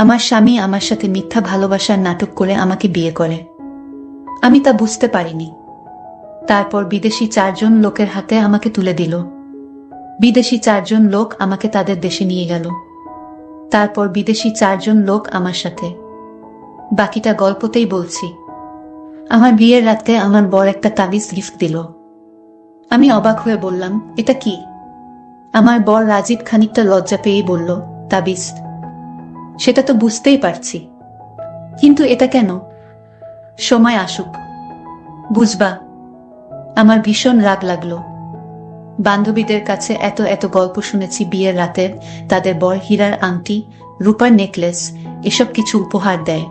আমার স্বামী আমার সাথে মিথ্যা ভালোবাসার নাটক করে আমাকে বিয়ে করে। আমি তা বুঝতে পারিনি। তারপর বিদেশি 4জন লোকের হাতে আমাকে তুলে দিল। বিদেশি 4জন লোক আমাকে তাদের দেশে নিয়ে গেল। তারপর বিদেশি 4জন লোক আমার সাথে। বাকিটা গল্পতেই বলছি। আমার বিয়ের রাতে আমার বর একটা তাবিজ গিফট দিল। আমি অবাক হয়ে বললাম, এটা কি? আমার বর রাজীব খানিকটা লজ্জা পেয়েই বলল, তাবিজ। সেটা তো বুঝতেই পারছি, কিন্তু এটা কেন? সময় আসুক, বুঝবা। আমার ভীষণ রাগ লাগলো। বান্ধবীদের কাছে এত এত গল্প শুনেছি বিয়ের রাতের, তাদের বর হীরার আংটি, রূপার নেকলেস, এসব কিছু উপহার দেয়।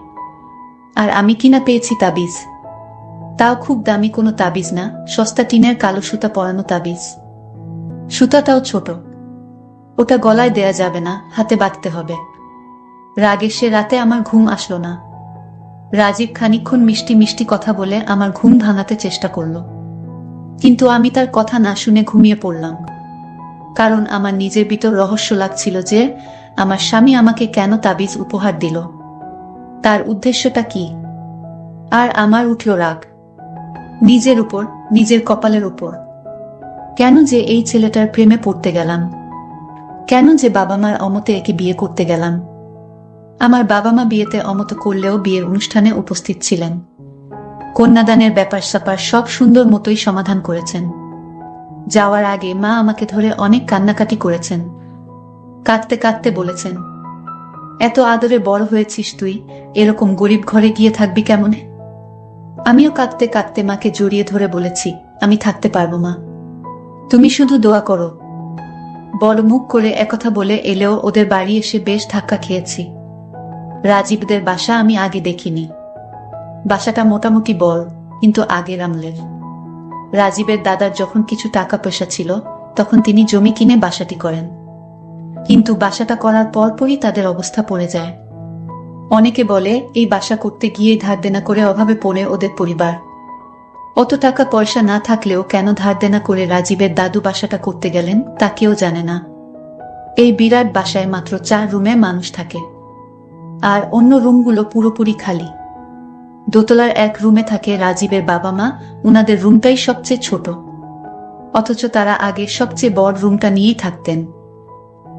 আর আমি কিনা পেয়েছি তাবিজ। তাও খুব দামি কোনো তাবিজ না, সস্তা টিনের কালো সুতা পরানো তাবিজ। সুতাটাও ছোট। ওটা গলায় দেয়া যাবে না, হাতে বাঁধতে হবে। রাগে সে রাতে আমার ঘুম আসলো না। রাজীব খানিকক্ষণ মিষ্টি মিষ্টি কথা বলে আমার ঘুম ভাঙাতে চেষ্টা করল, কিন্তু আমি তার কথা না শুনে ঘুমিয়ে পড়লাম। কারণ আমার নিজের ভিতর রহস্য লাগছিল যে আমার স্বামী আমাকে কেন তাবিজ উপহার দিল, তার উদ্দেশ্যটা কি। আর আমার উঠল রাগ, নিজের উপর, নিজের কপালের উপর। কেন যে এই ছেলেটার প্রেমে পড়তে গেলাম? কেন যে বাবা মার অমতে একে বিয়ে করতে গেলাম? আমার বাবা মা বিয়েতে অমত করলেও বিয়ের অনুষ্ঠানে উপস্থিত ছিলেন। কন্যাদানের ব্যাপার স্যাপার সব সুন্দর মতোই সমাধান করেছেন। যাওয়ার আগে মা আমাকে ধরে অনেক কান্নাকাটি করেছেন। কাঁদতে কাঁদতে বলেছেন, এত আদরে বড় হয়েছিস তুই, এরকম গরিব ঘরে গিয়ে থাকবি কেমনে? আমিও কাঁদতে কাঁদতে মাকে জড়িয়ে ধরে বলেছি, আমি থাকতে পারবো মা, তুমি শুধু দোয়া করো। বড় মুখ করে একথা বলে এলেও ওদের বাড়ি এসে বেশ ধাক্কা খেয়েছি। রাজীবদের বাসা আমি আগে দেখিনি। বাসাটা মোটামুটি বড়, কিন্তু আগের আমলের। রাজীবের দাদার যখন কিছু টাকা পয়সা ছিল, তখন তিনি জমি কিনে বাসাটি করেন। কিন্তু বাসাটা করার পরপরই তাদের অবস্থা পড়ে যায়। অনেকে বলে এই বাসা করতে গিয়ে ধার দেনা করে অভাবে পড়ে ওদের পরিবার। অত টাকা পয়সা না থাকলেও কেন ধার দেনা করে রাজীবের দাদু বাসাটা করতে গেলেন তা কেউ জানে না। এই বিরাট বাসায় মাত্র 4 রুমে মানুষ থাকে, আর অন্য রুমগুলো পুরোপুরি খালি। দোতলার এক রুমে থাকে রাজীবের বাবা মা, উনাদের রুমটাই সবচেয়ে ছোট। অথচ তারা আগে সবচেয়ে বড় রুমটা নিয়েই থাকতেন।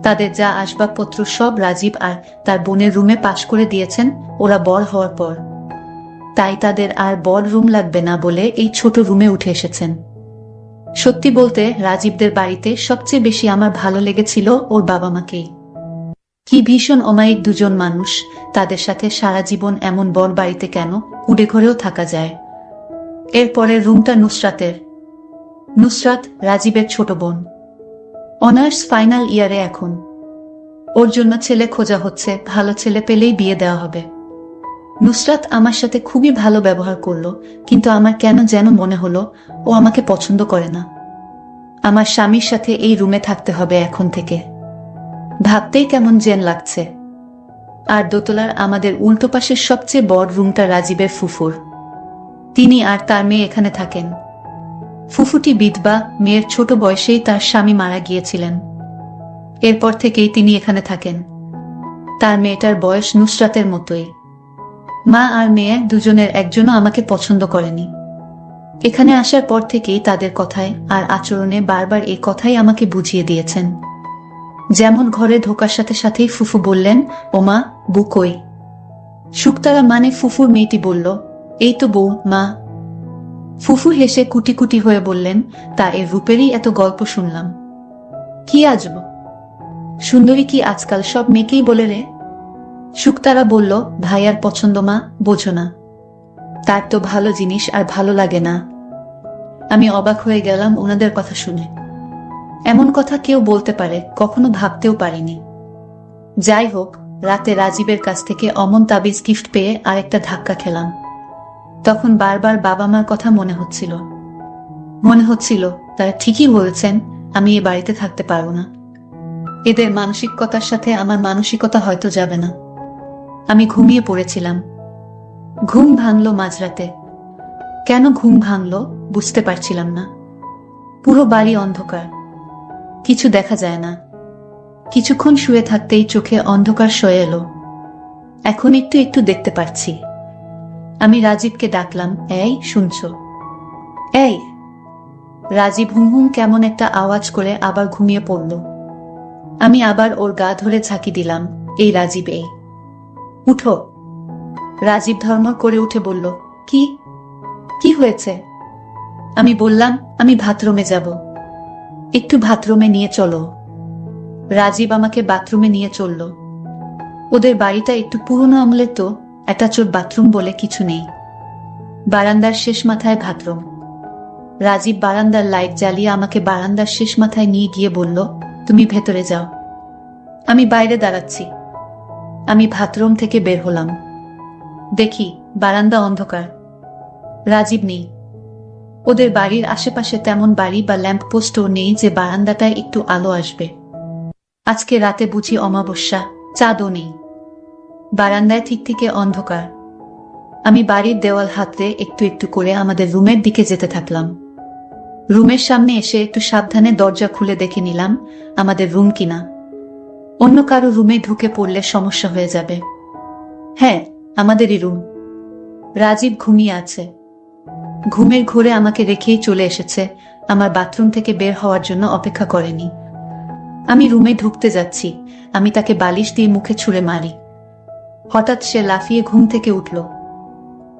তাদের যা আসবাবপত্র সব রাজীব আর তার বোনের রুমে পাশ করে দিয়েছেন ওরা বড় হওয়ার পর। তাই তাদের আর বড় রুম লাগবে না বলে এই ছোট রুমে উঠে এসেছেন। সত্যি বলতে রাজীবদের বাড়িতে সবচেয়ে বেশি আমার ভালো লেগেছিল ওর বাবা মাকেই। কি ভীষণ অমায়িক দুজন মানুষ, তাদের সাথে সারা জীবন এমন বড় বাড়িতে কেন কুড়ে ঘরেও থাকা যায়। এরপরের রুমটা নুসরাতের। নুসরাত রাজীবের ছোট বোন, অনার্স ফাইনাল ইয়ারে এখন। ওর জন্য ছেলে খোঁজা হচ্ছে, ভালো ছেলে পেলেই বিয়ে দেওয়া হবে। নুসরাত আমার সাথে খুবই ভালো ব্যবহার করলো, কিন্তু আমার কেন যেন মনে হলো ও আমাকে পছন্দ করে না। আমার স্বামীর সাথে এই রুমে থাকতে হবে এখন থেকে, ভাবতেই কেমন জেন লাগছে। আর দোতলার আমাদের উল্টো পাশের সবচেয়ে বড় রুমটা রাজীবের ফুফুর। তিনি আর তার মেয়ে এখানে থাকেন। ফুফুটি বিধবা, মেয়ের ছোট বয়সেই তার স্বামী মারা গিয়েছিলেন। এরপর থেকেই তিনি এখানে থাকেন। তার মেয়েটার বয়স নুসরাতের মতোই। মা আর মেয়ে দুজনের একজনও আমাকে পছন্দ করেনি। এখানে আসার পর থেকেই তাদের কথায় আর আচরণে বারবার এই কথাই আমাকে বুঝিয়ে দিয়েছেন। যেমন ঘরে ঢোকার সাথে সাথেই ফুফু বললেন, ওমা, বউ কই? শুকতারা মানে ফুফুর মেয়েটি বলল, এই তো বউ, মা। ফুফু হেসে কুটি কুটি হয়ে বললেন, তা এর রূপেরই এত গল্প শুনলাম। কি আজব সুন্দরী কি আজকাল সব মেয়েকেই বলে রে? শুকতারা বলল, ভাইয়ার পছন্দ মা, বোঝো না, তার তো ভালো জিনিস আর ভালো লাগে না। আমি অবাক হয়ে গেলাম ওনাদের কথা শুনে। এমন কথা কেউ বলতে পারে কখনো ভাবতেও পারিনি। যাই হোক, রাতে রাজীবের কাছ থেকে অমন তাবিজ গিফট পেয়ে আরেকটা ধাক্কা খেলাম। তখন বারবার বাবা মার কথা মনে হচ্ছিল তারা ঠিকই বলছেন, আমি এ বাড়িতে থাকতে পারবো না। এদের মানসিকতার সাথে আমার মানসিকতা হয়তো যাবে না। আমি ঘুমিয়ে পড়েছিলাম। ঘুম ভাঙল মাঝরাতে। কেন ঘুম ভাঙল বুঝতে পারছিলাম না। পুরো বাড়ি অন্ধকার, কিছু দেখা যায় না। কিছুক্ষণ শুয়ে থাকতেই চোখে অন্ধকার সয়ে এলো। এখন একটু একটু দেখতে পাচ্ছি। আমি রাজীবকে ডাকলাম, এই শুনছো? এই। রাজীব হুম হুম কেমন একটা আওয়াজ করে আবার ঘুমিয়ে পড়ল। আমি আবার ওর গা ধরে ঝাঁকি দিলাম, এই রাজীব, এই উঠো। রাজীব ধর্মর করে উঠে বলল, কি কি হয়েছে? আমি বললাম, আমি বাথরুমে যাব। একটু বাথরুমে নিয়ে চলো। রাজীব আমাকে বাথরুমে নিয়ে চলল। ওদের বাড়িটা একটু পুরনো আমলের তো, অ্যাটাচড বাথরুম বলে কিছু নেই। বারান্দার শেষ মাথায় বাথরুম। রাজীব বারান্দার লাইট জ্বালিয়ে আমাকে বারান্দার শেষ মাথায় নিয়ে গিয়ে বলল, তুমি ভেতরে যাও। আমি বাইরে দাঁড়াচ্ছি। আমি বাথরুম থেকে বের হলাম। দেখি বারান্দা অন্ধকার। রাজীব নেই। ওদের বাড়ির আশেপাশে তেমন বাড়ি বা ল্যাম্প পোস্টও নেই যে বারান্দাটায় একটু আলো আসবে। আজকে রাতে বুঝি অমাবস্যা, চাঁদও নেই। বারান্দায় ঠিক থেকে অন্ধকার। আমি বাড়ির দেওয়াল হাতড়ে একটু একটু করে আমাদের রুমের দিকে যেতে থাকলাম। রুমের সামনে এসে একটু সাবধানে দরজা খুলে দেখে নিলাম আমাদের রুম কিনা। অন্য কারো রুমে ঢুকে পড়লে সমস্যা হয়ে যাবে। হ্যাঁ, আমাদেরই রুম। রাজীব ঘুমিয়ে আছে। ঘুমের ঘোরে আমাকে রেখেই চলে এসেছে, আমার বাথরুম থেকে বের হওয়ার জন্য অপেক্ষা করেনি। আমি রুমে ঢুকতে যাচ্ছি, আমি তাকে বালিশ দিয়ে মুখে ছুঁড়ে মারি। হঠাৎ সে লাফিয়ে ঘুম থেকে উঠল।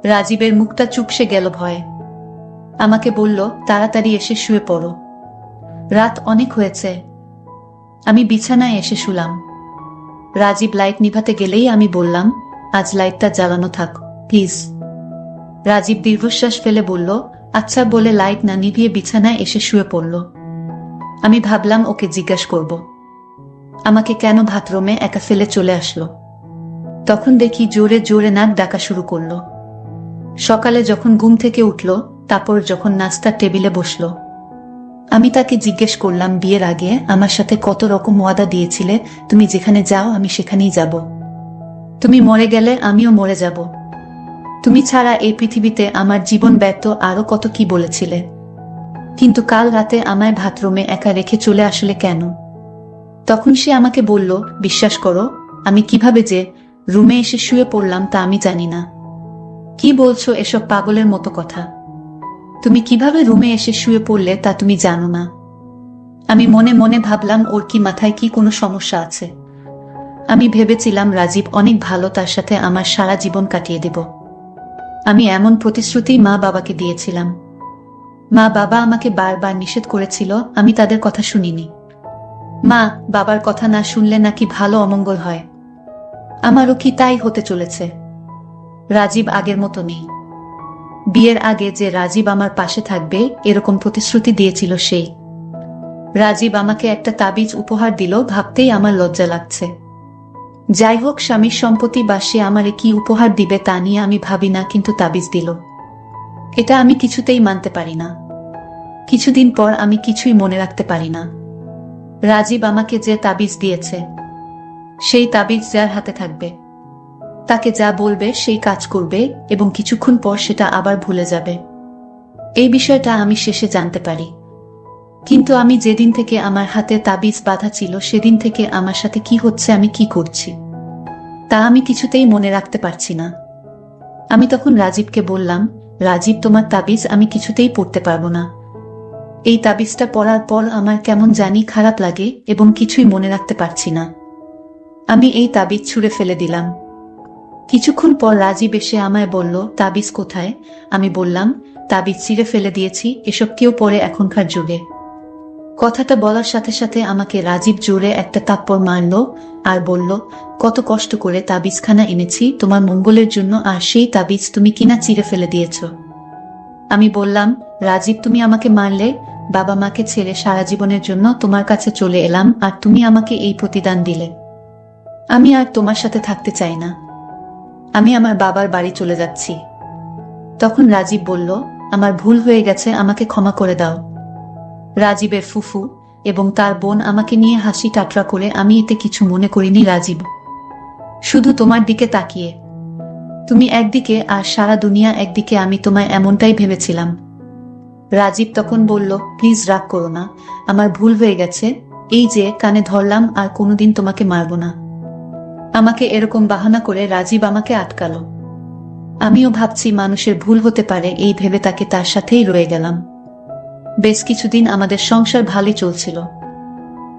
রাজীবের মুখটা চুপসে গেল ভয়ে। আমাকে বলল, তাড়াতাড়ি এসে শুয়ে পড়ো, রাত অনেক হয়েছে। আমি বিছানায় এসে শুলাম। রাজীব লাইট নিভাতে গেলেই আমি বললাম, আজ লাইটটা জ্বালানো থাক প্লিজ। রাজীব দীর্ঘশ্বাস ফেলে বলল, আচ্ছা বলে লাইট না নিভিয়ে বিছানায় এসে শুয়ে পড়ল। আমি ভাবলাম ওকে জিজ্ঞাসা করব আমাকে কেন বাথরুমে একা ফেলে চলে আসলো। তখন দেখি জোরে জোরে নাক ডাকা শুরু করলো। সকালে যখন ঘুম থেকে উঠল, তারপর যখন নাস্তার টেবিলে বসলো, আমি তাকে জিজ্ঞেস করলাম, বিয়ের আগে আমার সাথে কত রকম ওয়াদা দিয়েছিলে, তুমি যেখানে যাও আমি সেখানেই যাব, তুমি মরে গেলে আমিও মরে যাব, তুমি ছাড়া এই পৃথিবীতে আমার জীবন ব্যর্থ, আরো কত কি বলেছিলে। কিন্তু কাল রাতে আমায় বাথরুমে একা রেখে চলে আসলে কেন? তখন সে আমাকে বলল, বিশ্বাস করো, আমি কিভাবে যে রুমে এসে শুয়ে পড়লাম তা আমি জানি না। কি বলছো এসব পাগলের মতো কথা? তুমি কিভাবে রুমে এসে শুয়ে পড়লে তা তুমি জানো না? আমি মনে মনে ভাবলাম, ওর কি মাথায় কি কোনো সমস্যা আছে? আমি ভেবেছিলাম রাজীব অনেক ভালো, তার সাথে আমার সারা জীবন কাটিয়ে দেব। আমি এমন প্রতিশ্রুতি মা বাবাকে দিয়েছিলাম। মা বাবা আমাকে বারবার নিষেধ করেছিল, আমি তাদের কথা শুনিনি। মা বাবার কথা না শুনলে নাকি ভালো অমঙ্গল হয়। আমারও কি তাই হতে চলেছে? রাজীব আগের মতো নেই। বিয়ের আগে যে রাজীব আমার পাশে থাকবে এরকম প্রতিশ্রুতি দিয়েছিল সেই রাজীব আমাকে একটা তাবিজ উপহার দিল, ভাবতেই আমার লজ্জা লাগছে। যাই হোক, স্বামীর সম্পত্তি বা সে আমারে কি উপহার দিবে তা নিয়ে আমি ভাবি না, কিন্তু তাবিজ দিল, এটা আমি কিছুতেই মানতে পারি না। কিছুদিন পর আমি কিছুই মনে রাখতে পারি না। রাজীব আমাকে যে তাবিজ দিয়েছে, সেই তাবিজ যার হাতে থাকবে তাকে যা বলবে সেই কাজ করবে, এবং কিছুক্ষণ পর সেটা আবার ভুলে যাবে। এই বিষয়টা আমি শেষে জানতে পারি। কিন্তু আমি যেদিন থেকে আমার হাতে তাবিজ বাঁধা ছিল সেদিন থেকে আমার সাথে কি হচ্ছে, আমি কি করছি, তা আমি কিছুতেই মনে রাখতে পারছি না। আমি তখন রাজীবকে বললাম, রাজীব, তোমার তাবিজ আমি কিছুতেই পড়তে পারবো না। এই তাবিজটা পড়ার পর আমার কেমন জানি খারাপ লাগে এবং কিছুই মনে রাখতে পারছি না। আমি এই তাবিজ ছুঁড়ে ফেলে দিলাম। কিছুক্ষণ পর রাজীব এসে আমায় বলল, তাবিজ কোথায়? আমি বললাম, তাবিজ ছিঁড়ে ফেলে দিয়েছি, এসব কেউ পড়ে এখনকার যুগে। কথাটা বলার সাথে সাথে আমাকে রাজীব জোরে একটা থাপ্পড় মারল আর বলল, কত কষ্ট করে তাবিজখানা এনেছি তোমার মঙ্গলের জন্য, আর সেই তাবিজ তুমি কিনা ছিঁড়ে ফেলে দিয়েছ। আমি বললাম, রাজীব, তুমি আমাকে মারলে, বাবা মাকে ছেড়ে সারা জীবনের জন্য তোমার কাছে চলে এলাম, আর তুমি আমাকে এই প্রতিদান দিলে। আমি আর তোমার সাথে থাকতে চাই না, আমি আমার বাবার বাড়ি চলে যাচ্ছি। তখন রাজীব বলল, আমার ভুল হয়ে গেছে, আমাকে ক্ষমা করে দাও। রাজীবের ফুফু এবং তার বোন আমাকে নিয়ে হাসি ঠাট্টা করে, আমি এতে কিছু মনে করিনি। রাজীব শুধু তোমার দিকে তাকিয়ে, তুমি একদিকে আর সারা দুনিয়া একদিকে, আমি তোমায় এমনটাই ভেবেছিলাম। রাজীব তখন বলল, প্লিজ রাগ করো না, আমার ভুল হয়ে গেছে, এই যে কানে ধরলাম, আর কোনোদিন তোমাকে মারব না। আমাকে এরকম বাহানা করে রাজীব আমাকে আটকালো। আমিও ভাবছি মানুষের ভুল হতে পারে, এই ভেবে তাকে তার সাথেই রয়ে গেলাম। বেশ কিছুদিন আমাদের সংসার ভালোই চলছিল।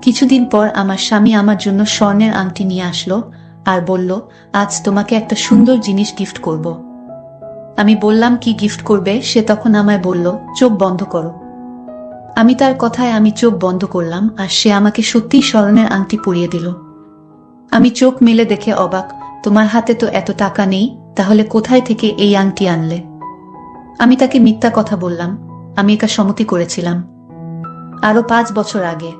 কিছুদিন পর আমার স্বামী আমার জন্য স্বর্ণের আংটি নিয়ে আসলো আর বলল, আজ তোমাকে একটা সুন্দর জিনিস গিফট করব। আমি বললাম, কি গিফট করবে? সে তখন আমায় বলল, চোখ বন্ধ করো। আমি তার কথায় আমি চোখ বন্ধ করলাম আর সে আমাকে সত্যিই স্বর্ণের আংটি পরিয়ে দিল। আমি চোখ মেলে দেখে অবাক। তোমার হাতে তো এত টাকা নেই, তাহলে কোথায় থেকে এই আংটি আনলে? আমি তাকে মিথ্যা কথা বললাম। আমি একা সম্মতি করেছিলাম আরো 5 বছর আগে।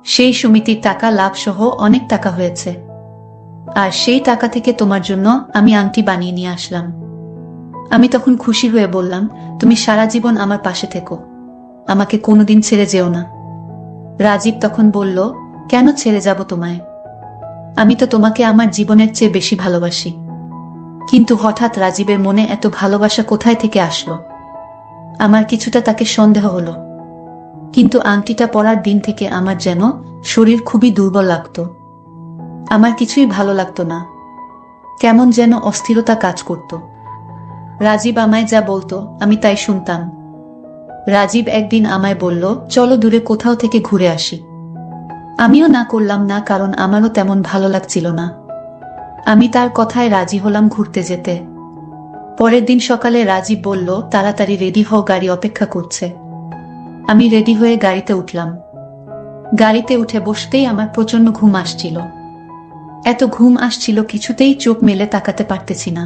সেই সমিতির টাকা লাভ সহ অনেক টাকা হয়েছে, আর সেই টাকা থেকে তোমার জন্য আমি আংটি বানিয়ে নিয়ে আসলাম। আমি তখন খুশি হয়ে বললাম, তুমি সারা জীবন আমার পাশে থেকো, আমাকে কোনোদিন ছেড়ে যেও না। রাজীব তখন বলল, কেন ছেড়ে যাব তোমায়? আমি তো তোমাকে আমার জীবনের চেয়ে বেশি ভালোবাসি। কিন্তু হঠাৎ রাজীবের মনে এত ভালোবাসা কোথায় থেকে আসলো? আমার কিছুটা তাকে সন্দেহ হলো। কিন্তু আংটিটা পরার দিন থেকে আমার যেন শরীর খুবই দুর্বল লাগতো। আমার কিছুই ভালো লাগতো না, কেমন যেন অস্থিরতা কাজ করত। রাজীব আমায় যা বলতো আমি তাই শুনতাম। রাজীব একদিন আমায় বলল, চলো দূরে কোথাও থেকে ঘুরে আসি। আমিও না করলাম না, কারণ আমারও তেমন ভালো লাগছিল না। আমি তার কথায় রাজি হলাম ঘুরতে যেতে। পরের দিন সকালে রাজীব বলল, তাড়াতাড়ি রেডি হও, গাড়ি অপেক্ষা করছে। আমি রেডি হয়ে গাড়িতে উঠলাম। গাড়িতে উঠে বসতেই আমার প্রচন্ড ঘুম আসছিল। এত ঘুম আসছিল কিছুতেই চোখ মেলে তাকাতে পারতেছি না।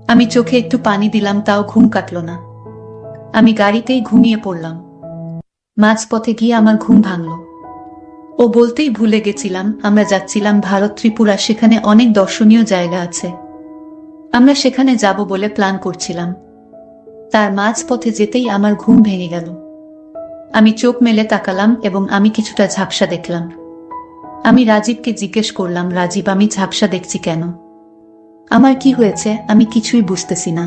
আমি চোখে একটু পানি দিলাম, তাও ঘুম কাটল না। আমি গাড়িতেই ঘুমিয়ে পড়লাম। মাঝপথে গিয়ে আমার ঘুম ভাঙল। ও বলতেই ভুলে গেছিলাম আমরা যাচ্ছিলাম ভারত ত্রিপুরা, সেখানে অনেক দর্শনীয় জায়গা আছে। আমরা সেখানে যাব বলে প্ল্যান করছিলাম। তার মাঝপথে যেতেই আমার ঘুম ভেঙে গেল। আমি চোখ মেলে তাকালাম এবং আমি কিছুটা ঝাপসা দেখলাম। আমি রাজীবকে জিজ্ঞেস করলাম, রাজীব, আমি ঝাপসা দেখছি কেন? আমার কি হয়েছে? আমি কিছুই বুঝতেছি না।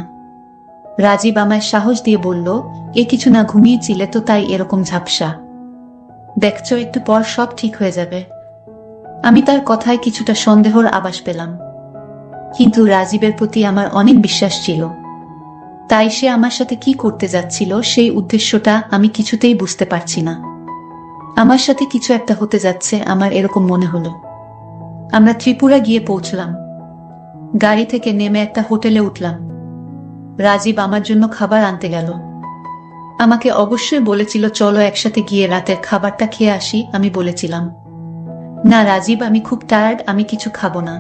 রাজীব আমায় সাহস দিয়ে বলল, এ কিছু না, ঘুমিয়েছিলে তো তাই এরকম ঝাপসা। দেখছো, একটু পর সব ঠিক হয়ে যাবে। আমি তার কথায় কিছুটা সন্দেহর আভাস পেলাম, কিন্তু রাজীবের প্রতি আমার অনেক বিশ্বাস ছিল। তাই সে আমার সাথে কি করতে যাচ্ছিল সেই উদ্দেশ্যটা আমি কিছুতেই বুঝতে পারছি না। আমার সাথে কিছু একটা হতে যাচ্ছে, আমার এরকম মনে হলো। আমরা ত্রিপুরা গিয়ে পৌঁছলাম। গাড়ি থেকে নেমে একটা হোটেলে উঠলাম। রাজীব আমার জন্য খাবার আনতে গেল। আমাকে অবশ্যই বলেছিল, চলো একসাথে গিয়ে রাতের খাবারটা খেয়ে আসি। আমি বলেছিলাম, না রাজীব, আমি খুব টায়ার্ড, আমি কিছু খাবো না।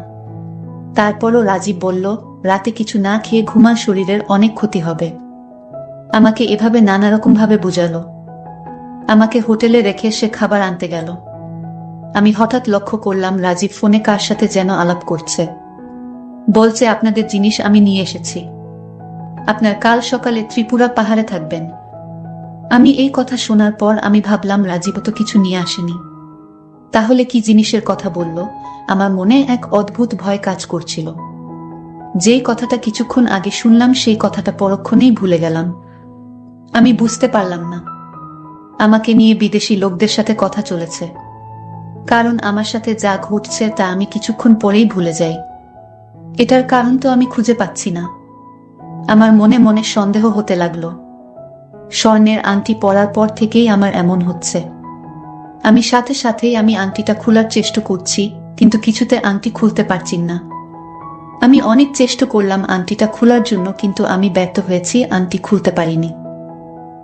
তারপরও রাজীব বলল, রাতে কিছু না খেয়ে ঘুমান, শরীরের অনেক ক্ষতি হবে। আমাকে এভাবে নানা রকম ভাবে বুঝালো। আমাকে হোটেলে রেখে সে খাবার আনতে গেল। আমি হঠাৎ লক্ষ্য করলাম রাজীব ফোনে কার সাথে যেন আলাপ করছে। বলছে, আপনাদের জিনিস আমি নিয়ে এসেছি, আপনার কাল সকালে ত্রিপুরা পাহাড়ে থাকবেন। আমি এই কথা শোনার পর আমি ভাবলাম, রাজীব তো কিছু নিয়ে আসেনি, তাহলে কি জিনিসের কথা বলল? আমার মনে এক অদ্ভুত ভয় কাজ করছিল। যেই কথাটা কিছুক্ষণ আগে শুনলাম সেই কথাটা পরক্ষণেই ভুলে গেলাম। আমি বুঝতে পারলাম না আমাকে নিয়ে বিদেশি লোকদের সাথে কথা চলেছে, কারণ আমার সাথে যা ঘটছে তা আমি কিছুক্ষণ পরেই ভুলে যাই। এটার কারণ তো আমি খুঁজে পাচ্ছি না। আমার মনে মনে সন্দেহ হতে লাগলো। স্বর্ণের আংটি পরার পর থেকেই আমার এমন হচ্ছে। আমি সাথে সাথেই আমি আংটিটা খোলার চেষ্টা করছি, কিন্তু কিছুতে আংটি খুলতে পারছি না। আমি অনেক চেষ্টা করলাম আংটিটা খোলার জন্য, কিন্তু আমি ব্যর্থ হয়েছি, আংটি খুলতে পারিনি।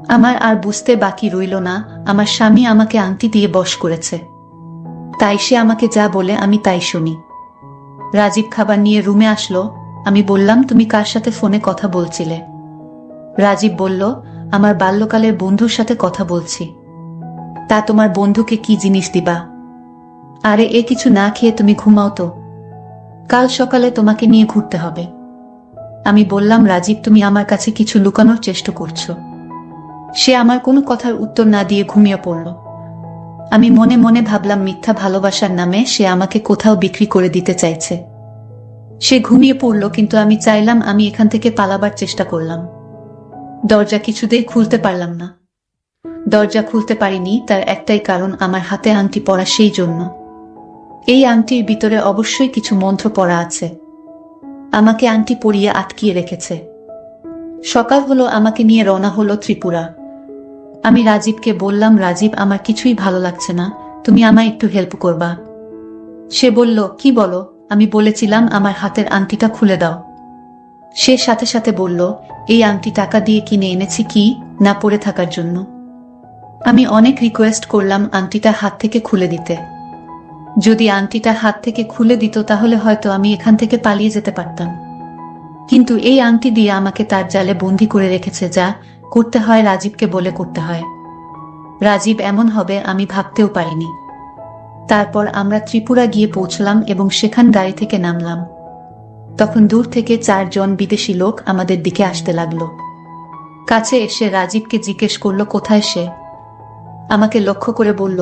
আমার আর বুঝতে বাকি রইল না, আমার স্বামী আমাকে আংটি দিয়ে বশ করেছে। তাই সে আমাকে যা বলে আমি তাই শুনি। রাজীব খাবার নিয়ে রুমে আসলো। আমি বললাম, তুমি কার সাথে ফোনে কথা বলছিলে? রাজীব বলল, আমার বাল্যকালের বন্ধুর সাথে কথা বলছি। তা তোমার বন্ধুকে কি জিনিস দিবা? আরে এ কিছু না খেয়ে তুমি ঘুমাও তো, কাল সকালে তোমাকে নিয়ে ঘুরতে হবে। আমি বললাম, রাজীব, তুমি আমার কাছে কিছু লুকানোর চেষ্টা করছো। সে আমার কোনো কথার উত্তর না দিয়ে ঘুমিয়ে পড়ল। আমি মনে মনে ভাবলাম, মিথ্যা ভালোবাসার নামে সে আমাকে কোথাও বিক্রি করে দিতে চাইছে। সে ঘুমিয়ে পড়ল, কিন্তু আমি চাইলাম, আমি এখান থেকে পালাবার চেষ্টা করলাম। দরজা কিছুতেই খুলতে পারলাম না। দরজা খুলতে পারিনি তার একটাই কারণ, আমার হাতে আংটি পরা, সেই জন্য। এই আংটির ভিতরে অবশ্যই কিছু মন্ত্র পড়া আছে। আমাকে আংটি পরিয়ে আটকিয়ে রেখেছে। সকাল হলো, আমাকে নিয়ে রওনা হলো ত্রিপুরা। আমি রাজীবকে বললাম, রাজীব, আমার কিছুই ভালো লাগছে না, তুমি আমায় একটু হেল্প করবা। সে বলল, কি বলো? আমি বলেছিলাম আমার হাতের আংটিটা খুলে দাও। সে সাথে সাথে বলল, এই আংটি টাকা দিয়ে কিনে এনেছি কি না পরে থাকার জন্য। আমি অনেক রিকোয়েস্ট করলাম আংটিটা হাত থেকে খুলে দিতে। যদি আংটিটা হাত থেকে খুলে দিত তাহলে হয়তো আমি এখান থেকে পালিয়ে যেতে পারতাম, কিন্তু এই আংটি দিয়ে আমাকে তার জালে বন্দি করে রেখেছে। যা করতে হয় রাজীবকে বলে করতে হয়। রাজীব এমন হবে আমি ভাবতেও পারিনি। তারপর আমরা ত্রিপুরা গিয়ে পৌঁছলাম এবং সেখান গাড়ি থেকে নামলাম। তখন দূর থেকে 4 জন বিদেশি লোক আমাদের দিকে আসতে লাগলো। কাছে এসে রাজীবকে জিজ্ঞেস করলো কোথায় সে। আমাকে লক্ষ্য করে বলল,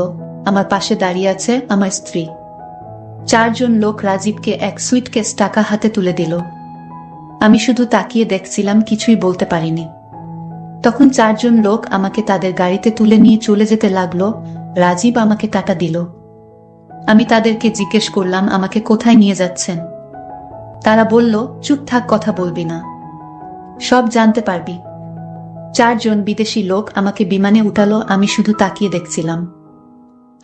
আমার পাশে দাঁড়িয়ে আছে আমার স্ত্রী। 4 জন লোক রাজীবকে এক সুইটকেস টাকা হাতে তুলে দিল। আমি শুধু তাকিয়ে দেখছিলাম, কিছুই বলতে পারিনি। তখন 4 জন লোক আমাকে তাদের গাড়িতে তুলে নিয়ে চলে যেতে লাগলো। রাজীব আমাকে টাকা দিল। আমি তাদেরকে জিজ্ঞেস করলাম আমাকে কোথায় নিয়ে যাচ্ছেন। তারা বলল, চুপ থাক, কথা বলবি না, সব জানতে পারবি। 4 জন বিদেশি লোক আমাকে বিমানে উঠালো। আমি শুধু তাকিয়ে দেখছিলাম।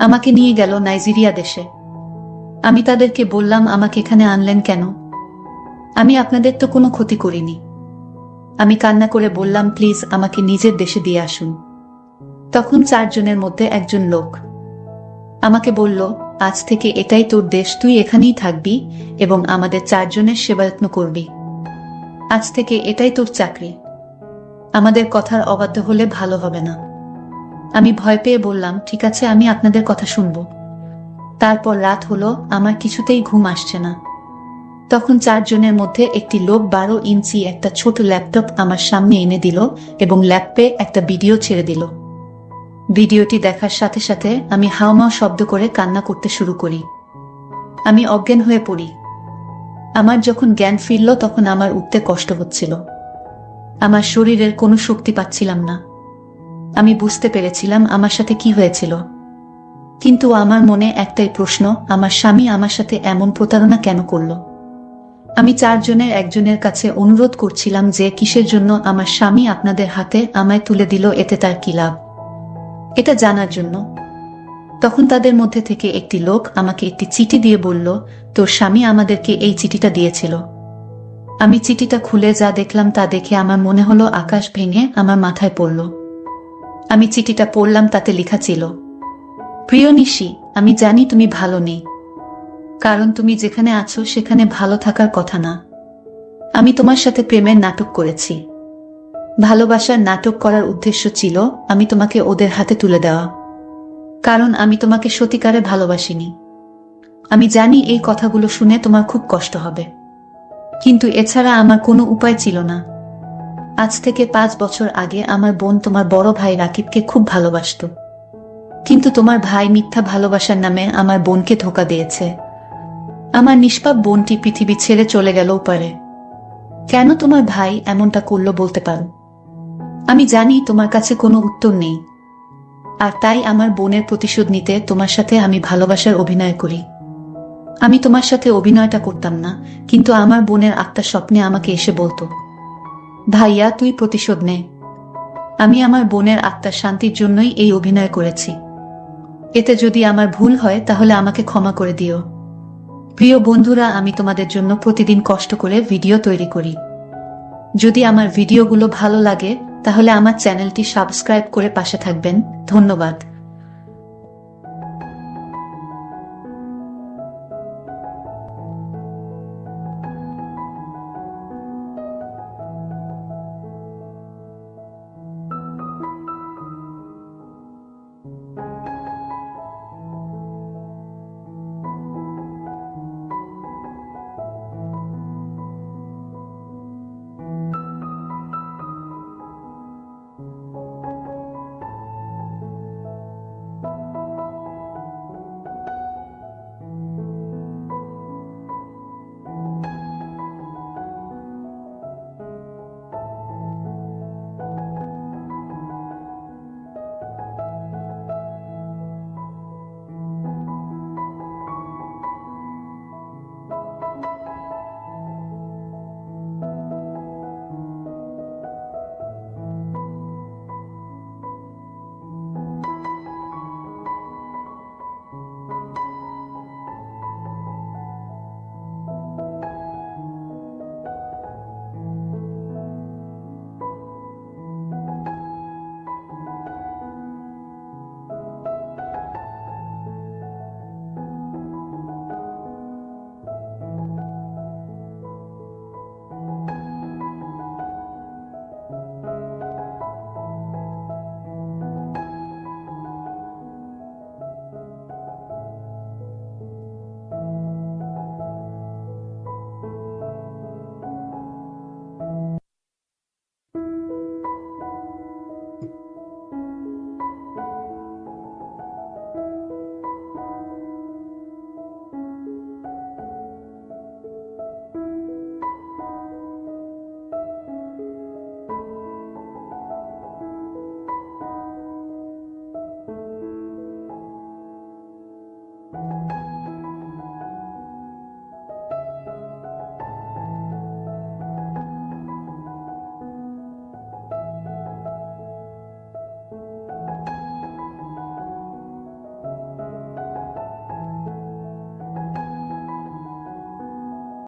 আমাকে নিয়ে গেল নাইজেরিয়া দেশে। আমি তাদেরকে বললাম, আমাকে এখানে আনলেন কেন? আমি আপনাদের তো কোনো ক্ষতি করিনি। আমি কান্না করে বললাম, প্লিজ আমাকে নিজের দেশে দিয়ে আসুন। তখন 4 জনের মধ্যে একজন লোক আমাকে বলল, আজ থেকে এটাই তোর দেশ, তুই এখানেই থাকবি এবং আমাদের 4 জনের সেবাযত্ন করবি। আজ থেকে এটাই তোর চাকরি। আমাদের কথার অবাধ্য হলে ভালো হবে না। আমি ভয় পেয়ে বললাম, ঠিক আছে, আমি আপনাদের কথা শুনব। তারপর রাত হলো, আমার কিছুতেই ঘুম আসছে না। তখন 4 জনের মধ্যে একটি লোক 12 ইঞ্চি একটা ছোট ল্যাপটপ আমার সামনে এনে দিল এবং ল্যাপটপে একটা ভিডিও ছেড়ে দিল। ভিডিওটি দেখার সাথে সাথে আমি হাউমাউ শব্দ করে কান্না করতে শুরু করি। আমি অজ্ঞান হয়ে পড়ি। আমার যখন জ্ঞান ফিরল তখন আমার উঠতে কষ্ট হচ্ছিল। আমার শরীরের কোনো শক্তি পাচ্ছিলাম না। আমি বুঝতে পেরেছিলাম আমার সাথে কি হয়েছিল, কিন্তু আমার মনে একটাই প্রশ্ন, আমার স্বামী আমার সাথে এমন প্রতারণা কেন করল? আমি 4 জনের একজনের কাছে অনুরোধ করছিলাম যে কিসের জন্য আমার স্বামী আপনাদের হাতে আমায় তুলে দিল, এতে তার কি লাভ, এটা জানার জন্য। তখন তাদের মধ্যে থেকে একটি লোক আমাকে একটি চিঠি দিয়ে বলল, তোর স্বামী আমাদেরকে এই চিঠিটা দিয়েছিল। আমি চিঠিটা খুলে যা দেখলাম তা দেখে আমার মনে হলো আকাশ ভেঙে আমার মাথায় পড়ল। আমি চিঠিটা পড়লাম, তাতে লেখা ছিল, প্রিয় নিশি, আমি জানি তুমি ভালো নেই, কারণ তুমি যেখানে আছো সেখানে ভালো থাকার কথা না। আমি তোমার সাথে প্রেমের নাটক করেছি। ভালোবাসার নাটক করার উদ্দেশ্য ছিল আমি তোমাকে ওদের হাতে তুলে দেওয়া, কারণ আমি তোমাকে সত্যিকারে ভালোবাসিনি। আমি জানি এই কথাগুলো শুনে তোমার খুব কষ্ট হবে, কিন্তু এছাড়া আমার কোনো উপায় ছিল না। আজ থেকে 5 বছর আগে আমার বোন তোমার বড় ভাই রাকিবকে খুব ভালোবাসত, কিন্তু তোমার ভাই মিথ্যা ভালোবাসার নামে আমার বোনকে ধোঁকা দিয়েছে। আমার নিষ্পাপ বোনটি পৃথিবী ছেড়ে চলে গেল ওপারে। কেন তোমার ভাই এমনটা করলো বলতে পারো? আমি জানি তোমার কাছে কোনো উত্তর নেই, আর তাই আমার বোনের প্রতিশোধ নিতে তোমার সাথে আমি ভালোবাসার অভিনয় করি। আমি তোমার সাথে অভিনয়টা করতাম না, কিন্তু আমার বোনের আত্মা স্বপ্নে আমাকে এসে বলতো, ভাইয়া তুই প্রতিশোধ নে। আমি আমার বোনের আত্মার শান্তির জন্যই এই অভিনয় করেছি। এতে যদি আমার ভুল হয় তাহলে আমাকে ক্ষমা করে দিও। প্রিয় বন্ধুরা, আমি তোমাদের জন্য প্রতিদিন কষ্ট করে ভিডিও তৈরি করি। যদি আমার ভিডিওগুলো ভালো লাগে তাহলে আমার চ্যানেলটি সাবস্ক্রাইব করে পাশে থাকবেন। ধন্যবাদ।